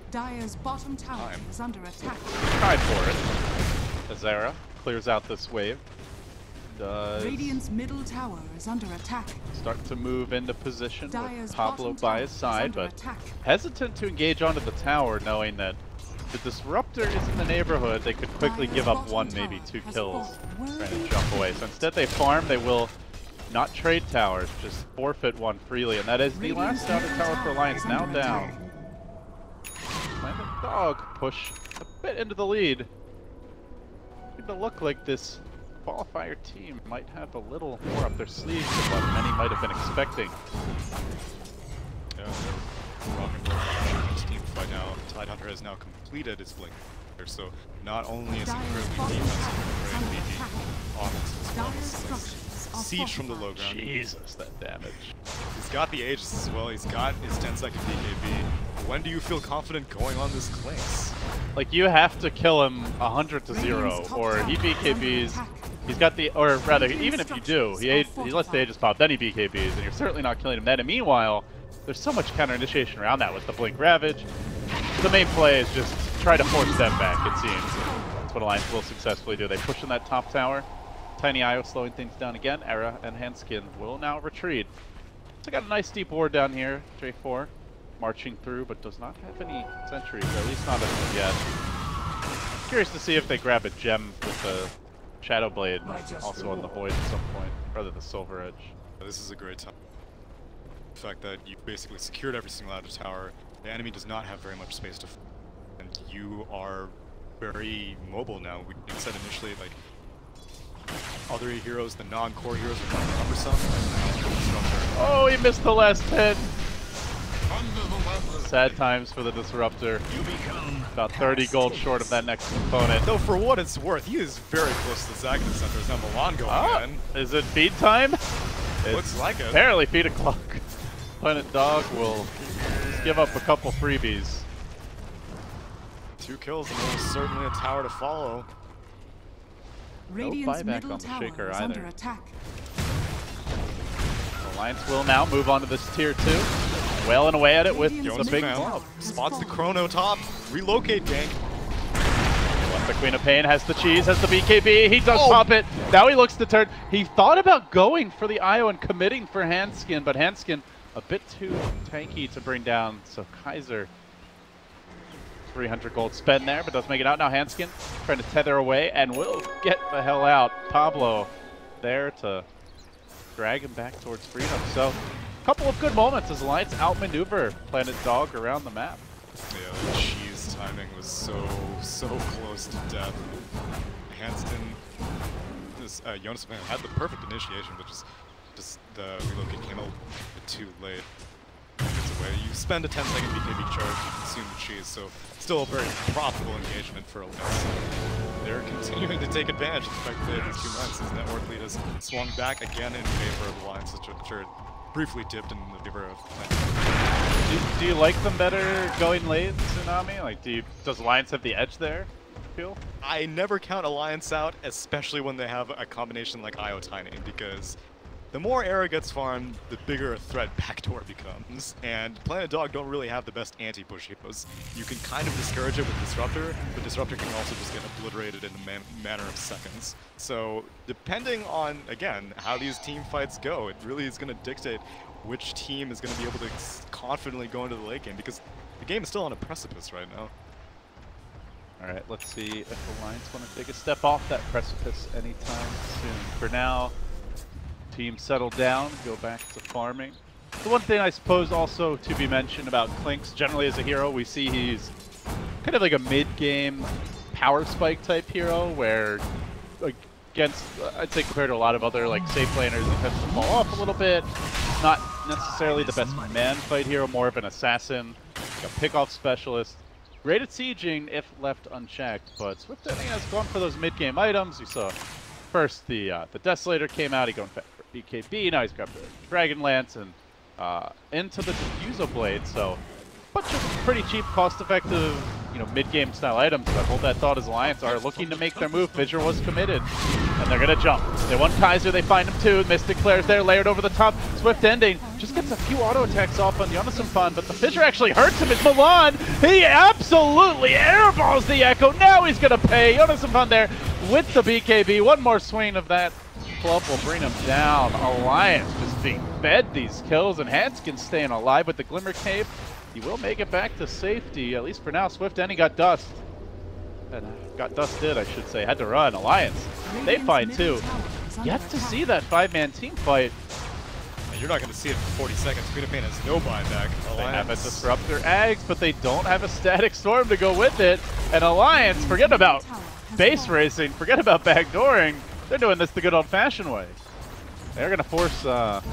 Dire's bottom tower is under attack. Tried for it. Azera clears out this wave. Does Radiant's middle tower is under attack. start to move into position Dire's with Pablo bottom by tower his is side, under but attack. hesitant to engage onto the tower, knowing that if the Disruptor is in the neighborhood, they could quickly give up one, maybe two kills, trying to jump away. So instead they farm, they will not trade towers, just forfeit one freely, and that is the last outer tower for Alliance, now down. Planet Dog push a bit into the lead. It look like this Qualifier team might have a little more up their sleeves than what many might have been expecting. Yeah, rock and roll this team fight now. Tidehunter has now completed his blink. So not only is he currently defensive, but offensive as well. This siege from the low ground. Jesus, that damage. He's got the Aegis as well. He's got his 10-second BKB. When do you feel confident going on this Clinks? Like, you have to kill him 100 to 0, or he BKBs. He's got the, or rather, even if you do, he lets the Aegis pop, then he BKBs, and you're certainly not killing him then. And meanwhile, there's so much counter initiation around that with the Blink Ravage. The main play is just try to force them back, it seems. That's what Alliance will successfully do. They push in that top tower. Tiny IO slowing things down again. Era and Hanskin will now retreat. So got a nice deep ward down here. J4 marching through, but does not have any sentries, or at least not as of yet. Curious to see if they grab a gem with the Shadow Blade also on the Void at some point, rather the Silver Edge. This is a great time. The fact that you basically secured every single outer tower. The enemy does not have very much space to and you are very mobile now. We said initially, like, other heroes, the non-core heroes are more cumbersome. Oh, he missed the last hit! Sad times for the Disruptor. About 30 gold short of that next component. Though for what it's worth, he is very close to the Zagadin Center. There's now Milan going in. Is it feed time? Looks like it. Apparently feed o'clock. Planet Dog will just give up a couple freebies. 2 kills and almost certainly a tower to follow. Radiant's buyback middle on the tower Shaker is either. under attack. Alliance will now move on to this tier 2. Wailing away at it with the big club. Spots the chrono top. Relocate gank. The Queen of Pain has the cheese, has the BKB. He does pop it. Now he looks to turn. He thought about going for the IO and committing for Hanskin, but Hanskin a bit too tanky to bring down. So Kaiser, 300 gold spend there, but does make it out. Now Hanskin trying to tether away and will get the hell out. Pablo there to drag him back towards freedom. So a couple of good moments as Alliance outmaneuver Planet Dog around the map. Yeah, the cheese timing was so close to death. Hanskin, Jonas had the perfect initiation, but just the relocate came a bit too late. Gets away. You spend a 10-second BKB charge, you consume the cheese, so still a very profitable engagement for Alliance. They're continuing to take advantage of the fact that they have these 2 lines. His network lead has swung back again in favor of Alliance, which are briefly dipped in the favor of Planet. Do you like them better going late, Tsunami? Like, does Alliance have the edge there, feel? I never count Alliance out, especially when they have a combination like IO Tiny, because the more Era gets farmed, the bigger a threat backdoor becomes. And Planet Dog don't really have the best anti-push heroes. You can kind of discourage it with Disruptor, but Disruptor can also just get obliterated in a matter of seconds. So depending on, again, how these team fights go, it really is going to dictate which team is going to be able to confidently go into the late game, because the game is still on a precipice right now. Alright, let's see if Alliance want to take a step off that precipice anytime soon. For now, team settle down, go back to farming. The one thing I suppose also to be mentioned about Clinks, generally as a hero, we see he's kind of like a mid-game power spike type hero, where against, I'd say compared to a lot of other like safe laners, he tends to fall off a little bit. Not necessarily the best man fight hero, more of an assassin, like a pick-off specialist. Great at sieging if left unchecked, but Swift Ending has gone for those mid-game items. You saw first the Desolator came out, he going for BKB, now he's got the Dragon Lance and into the Diffuser Blade, so a bunch of pretty cheap, cost-effective, mid-game style items. But hold that thought as Alliance are looking to make their move. Fissure was committed, and they're gonna jump. They want Kaiser, they find him too. Mystic Flare's there, layered over the top. Swift Ending just gets a few auto attacks off on Yonasampan, but the Fissure actually hurts him. It's Milan. He absolutely airballs the Echo. Now he's gonna pay. Yonasampan there with the BKB. One more swing of that club will bring him down. Alliance just being fed these kills, and Hanskin staying alive with the Glimmer Cape. He will make it back to safety, at least for now. Swift and he got dust. And got dusted, I should say. Had to run. Alliance, they fight too. Yet to see that 5-man team fight. And you're not going to see it for 40 seconds. Queen of Pain has no buyback. They have a Disruptor Eggs, but they don't have a Static Storm to go with it. And Alliance, forget about base racing, forget about backdooring. They're doing this the good old-fashioned way. They're going to force, at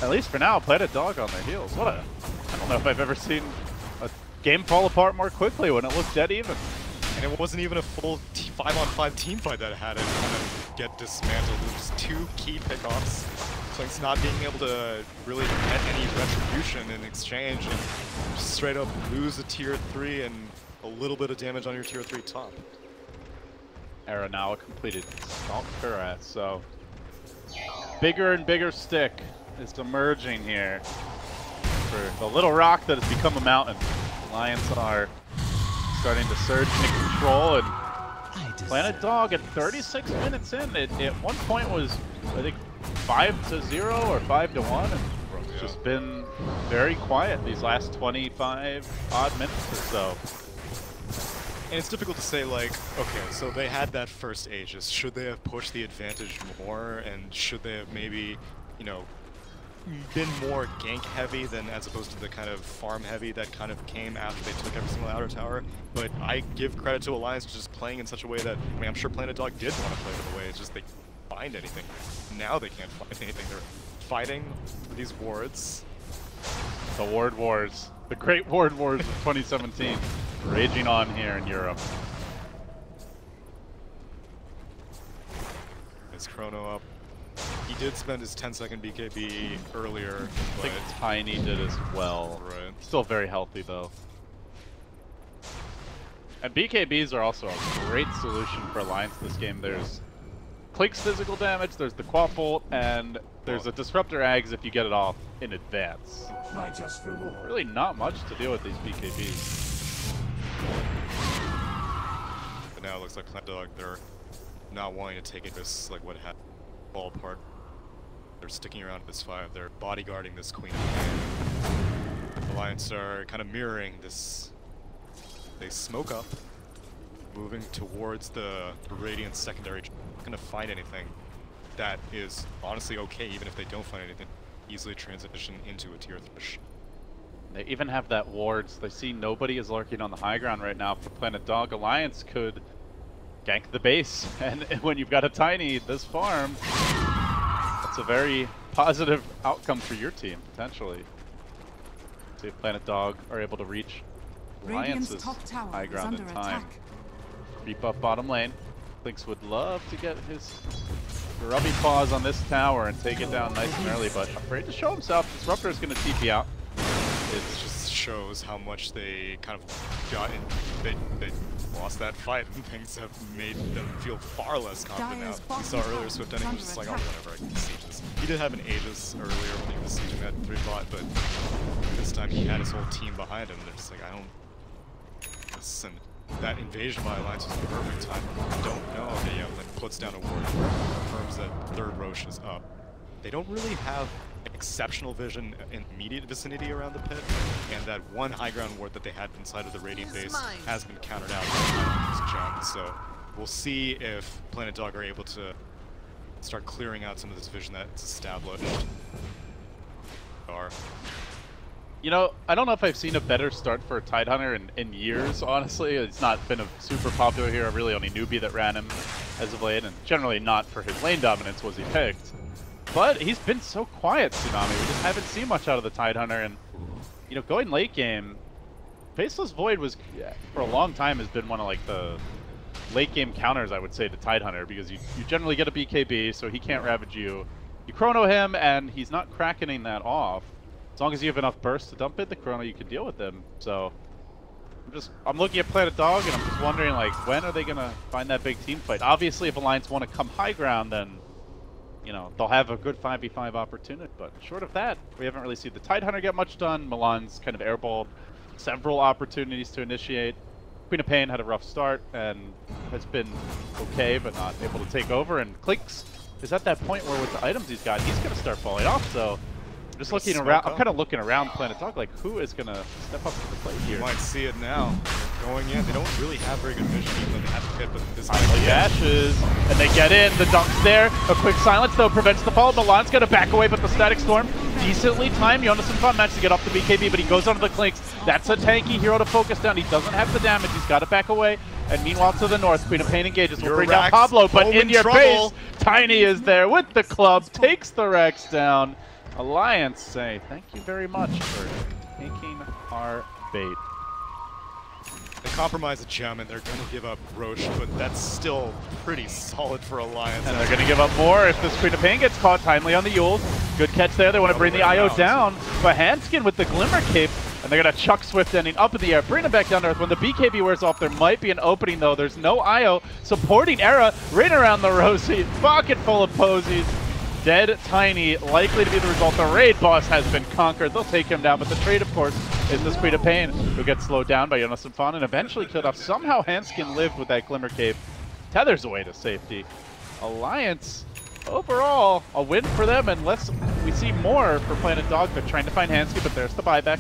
least for now, Planet Dog on their heels. I don't know if I've ever seen a game fall apart more quickly when it looked dead even. And it wasn't even a full 5-on-5 team fight that had it kind of get dismantled. It was 2 key pickoffs. Clink's not being able to really get any retribution in exchange and just straight up lose a tier 3 and a little bit of damage on your tier 3 top. Era now a completed Stomp Turret, so bigger and bigger stick is emerging here for the little rock that has become a mountain. Lions are starting to surge into control, and Planet Dog at 36 minutes in, it at one point was, I think, 5-0 or 5-1, and it's just been very quiet these last 25 odd minutes or so. And it's difficult to say, like, okay, so they had that first Aegis. Should they have pushed the advantage more, and should they have maybe, you know, been more gank heavy than as opposed to the kind of farm heavy that kind of came after they took every single outer tower? But I give credit to Alliance just playing in such a way that, I mean, I'm sure Planet Dog did want to play it the way, it's just they can't find anything. Now they can't find anything. They're fighting these wards. The Ward Wars. The Great Ward Wars of 2017. Raging on here in Europe. Is Chrono up? He did spend his 10-second BKB earlier, I think Tiny did as well. Right. Still very healthy though. And BKBs are also a great solution for Alliance this game. There's Clink's physical damage, there's the Quaffle, and there's a Disruptor Ags if you get it off in advance. Really not much to deal with these BKBs. But now it looks like Planet Dog, they're not wanting to take it this, like what happened, fall apart. They're sticking around this 5, they're bodyguarding this Queen of Pain. Alliance are kind of mirroring this. They smoke up, moving towards the Radiant secondary. Not gonna find anything that is honestly okay, even if they don't find anything. Easily transition into a tier 3. They even have that wards. They see nobody is lurking on the high ground right now for Planet Dog. Alliance could gank the base, and when you've got a Tiny this farm, that's a very positive outcome for your team, potentially. See if Planet Dog are able to reach Alliance's high ground in time. Creep up bottom lane. Thinks would love to get his grubby paws on this tower and take it down nice and early, but afraid to show himself. Disruptor is going to TP out. It just shows how much they kind of got in. They lost that fight, and things have made them feel far less confident now. We saw earlier Swift ending was just like, oh, whatever, I can siege this. He did have an Aegis earlier when he was sieging that 3 bot, but this time he had his whole team behind him. They're just like, I don't. Listen, that invasion by Alliance was the perfect time. I don't know. Okay, yeah, like puts down a ward, confirms that third Roche is up. They don't really have exceptional vision in immediate vicinity around the pit, and that one high ground ward that they had inside of the Radiant base has been countered out by this jump. So we'll see if Planet Dog are able to start clearing out some of this vision that's established. You know, I don't know if I've seen a better start for a Tidehunter in years, honestly. It's not been a super popular hero, really only Newbie that ran him as of late, and generally not for his lane dominance was he picked. But he's been so quiet, Tsunami. We just haven't seen much out of the Tidehunter, and, you know, going late game, Faceless Void was, for a long time, has been one of, like, the late game counters, I would say, to Tidehunter, because you generally get a BKB, so he can't ravage you. You chrono him, and he's not crackening that off. As long as you have enough burst to dump it, the chrono, you can deal with them. So I'm looking at Planet Dog, and I'm just wondering, like, when are they gonna find that big team fight? Obviously, if Alliance want to come high ground, then, you know, they'll have a good 5v5 opportunity. But short of that, we haven't really seen the Tidehunter get much done. Milan's kind of airballed several opportunities to initiate. Queen of Pain had a rough start and has been okay, but not able to take over. And Clinks is at that point where with the items he's got, he's going to start falling off. So I'm just looking around. I'm kind of looking around Planet Dog, like who is going to step up to the plate here? You might see it now. Going in, they don't really have very good vision even though they have the pit, but this dashes, and they get in. The dunk's there. A quick silence though prevents the fall. Milan's going to back away, but the Static Storm decently timed. Jonas and Fun managed to get off the BKB, but he goes onto the Clinks. That's a tanky hero to focus down. He doesn't have the damage. He's got to back away. And meanwhile, to the north, Queen of Pain engages. We'll bring down Pablo, but in your face, Tiny is there with the club, takes the Rex down. Alliance say thank you very much for taking our bait. They compromise a gem and they're going to give up Roche, but that's still pretty solid for Alliance. And they're going to give up more if this Queen of Pain gets caught timely on the Yules. Good catch there. They want to bring the IO down, but Hanskin with the Glimmer Cape, and they're going to chuck Swift Ending up in the air, bring him back down to earth. When the BKB wears off, there might be an opening though. There's no IO supporting Era right around the Rosie, pocket full of posies. Dead Tiny, likely to be the result. The raid boss has been conquered. They'll take him down, but the trade, of course, is this Queen of Pain, who gets slowed down by Jonas and Fawn and eventually killed off. Somehow Hanskin lived with that Glimmer Cape. Tethers away to safety. Alliance, overall, a win for them, unless we see more for Planet Dog. They're trying to find Hanskin, but there's the buyback.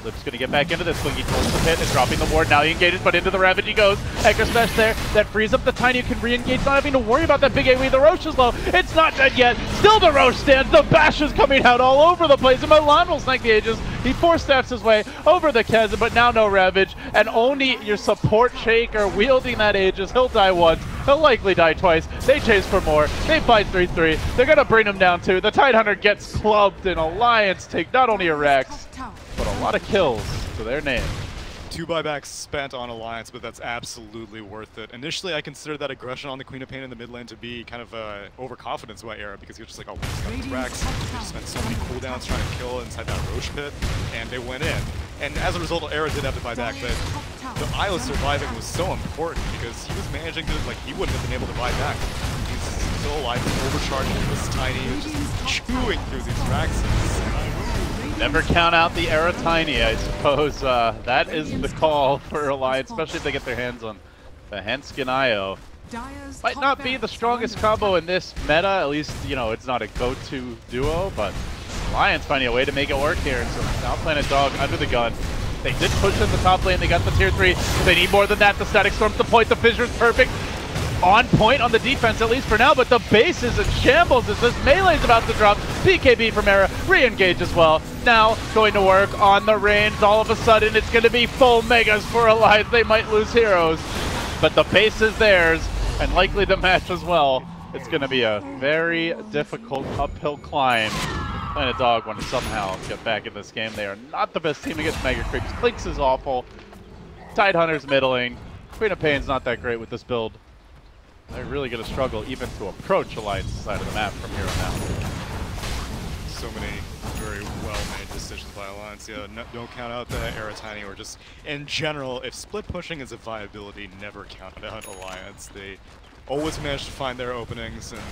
Liv's going to get back into this. He pulls the pit and dropping the ward. Now he engages, but into the Ravage he goes. Echo Smash there. That frees up the Tiny. You can re-engage, not having to worry about that big AoE. The Roche is low. It's not dead yet. Still the Roche stands. The bash is coming out all over the place. And Milan will snag the Aegis. He force-staffs his way over the chasm, but now no Ravage. And only your support Shaker wielding that Aegis. He'll die once. He'll likely die twice. They chase for more. They fight 3-3. They're going to bring him down too. The Tidehunter gets clubbed, and Alliance take not only a Rex, but a lot of kills to their name. 2 buybacks spent on Alliance, but that's absolutely worth it. Initially, I considered that aggression on the Queen of Pain in the mid lane to be kind of overconfidence by Era, because he was just like, oh, he's got Rex. He just spent so many cooldowns trying to kill inside that Roche pit, and they went in. And as a result, Era did have to buy back, but the IO surviving was so important because he was managing to, like, he wouldn't have been able to buy back. He's still alive, overcharging this Tiny, just chewing through these Raxes. Never count out the Era Tiny, I suppose. That is the call for Alliance, especially if they get their hands on the Hanskin IO. Might not be the strongest combo in this meta, at least, you know, it's not a go-to duo, but Alliance finding a way to make it work here. So now Planet Dog under the gun. They did push in the top lane, they got the tier 3. They need more than that. The Static Storm's the point, the Fissure's perfect. On point on the defense, at least for now, but the base is in shambles as this melee's about to drop. BKB from Era, re-engage as well. Now going to work on the range. All of a sudden, it's going to be full megas for Alliance. They might lose heroes, but the base is theirs, and likely the match as well. It's going to be a very difficult uphill climb. Planet Dog want to somehow get back in this game. They are not the best team against Mega Creeps. Clinks is awful. Tidehunter's middling. Queen of Pain's not that great with this build. They're really going to struggle even to approach Alliance's side of the map from here on out. So many very well-made decisions by Alliance. Yeah, don't count out the Era Tiny, or just in general, if split pushing is a viability, never count out Alliance. They always manage to find their openings and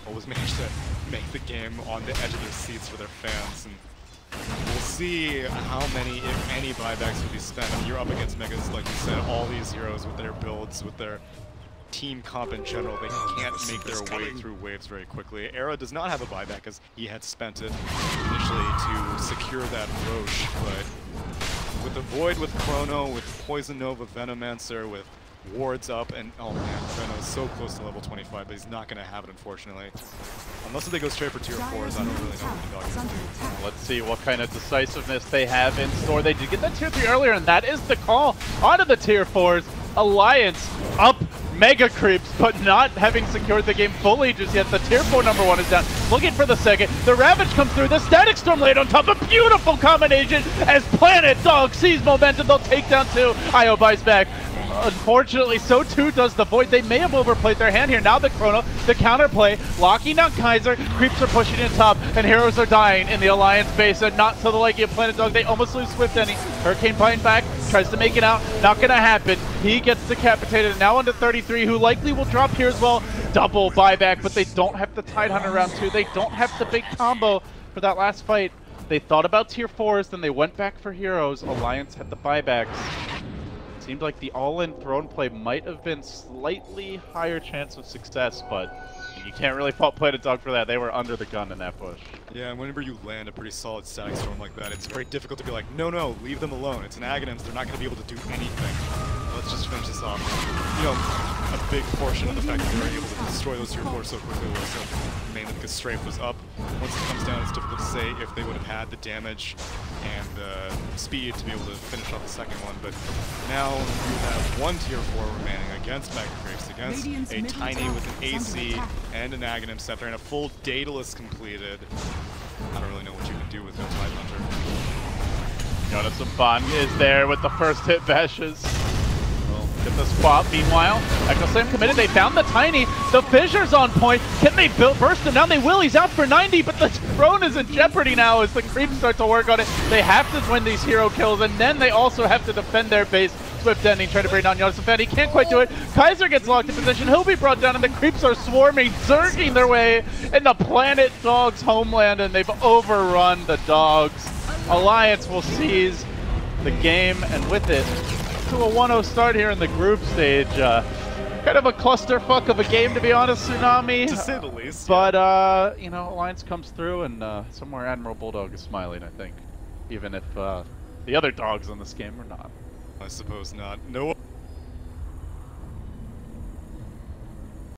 always manage to make the game on the edge of their seats for their fans. And we'll see how many, if any, buybacks will be spent. I mean, you're up against Megas, like you said, all these heroes with their builds, with their team comp in general, they can't make their way through waves very quickly. Era does not have a buyback as he had spent it initially to secure that Roche, but with the Void, with Chrono, with Poison Nova, Venomancer, with wards up, and oh man, Chrono's so close to level 25, but he's not going to have it, unfortunately. Unless they go straight for tier 4s, I don't really know what the dog is. Let's see what kind of decisiveness they have in store. They did get that tier 3 earlier, and that is the call onto the tier 4s. Alliance up Mega Creeps, but not having secured the game fully just yet. The tier 4 #1 is down. Looking for the second. The Ravage comes through. The Static Storm laid on top. A beautiful combination as Planet Dog sees momentum. They'll take down 2. IO buys back. Unfortunately, so too does the Void. They may have overplayed their hand here. Now the Chrono, the counterplay, locking down Kaiser. Creeps are pushing in top, and heroes are dying in the Alliance base, and not to the liking of Planet Dog. They almost lose Swift Ending. Hurricane buying back, tries to make it out. Not going to happen. He gets decapitated. Now onto 33, who likely will drop here as well. Double buyback, but they don't have the Tidehunter round 2. They don't have the big combo for that last fight. They thought about tier 4s, then they went back for heroes. Alliance had the buybacks. seemed like the all-in throne play might have been slightly higher chance of success, but you can't really fault Planet Dog for that. They were under the gun in that push. Yeah, and whenever you land a pretty solid static storm like that, it's very difficult to be like, no, no, leave them alone. It's an Aghanims, they're not going to be able to do anything. Let's just finish this off. You know, a big portion of the fact that they were able to destroy those tier 4s so quickly was mainly because Strafe was up. Once it comes down, it's difficult to say if they would have had the damage and the speed to be able to finish off the second one, but now you have one tier 4 remaining against Mega Creeps, against a Tiny with an AC and an Aghanim Scepter, and a full Daedalus completed. I don't really know what you can do with no Tidehunter. Jonas Ban is there with the first hit bashes. Well, get the spot. Meanwhile, Echo Slam committed. They found the Tiny. The Fissure's on point. Can they burst him down? They will. He's out for 90, but the throne is in jeopardy now as the creeps start to work on it. They have to win these hero kills, and then they also have to defend their base. Swift ending, trying to bring down Jonas Ban. He can't quite do it. Kaiser gets locked in position. He'll be brought down, and the creeps are swarming, zerging their way into Planet Dog's homeland, and they've overrun the Dogs. Alliance will seize the game, and with it, to a 1-0 start here in the group stage. Kind of a clusterfuck of a game, to be honest, Tsunami. To say the least. But, you know, Alliance comes through, and somewhere Admiral Bulldog is smiling, I think. Even if the other dogs in this game are not. I suppose not. No.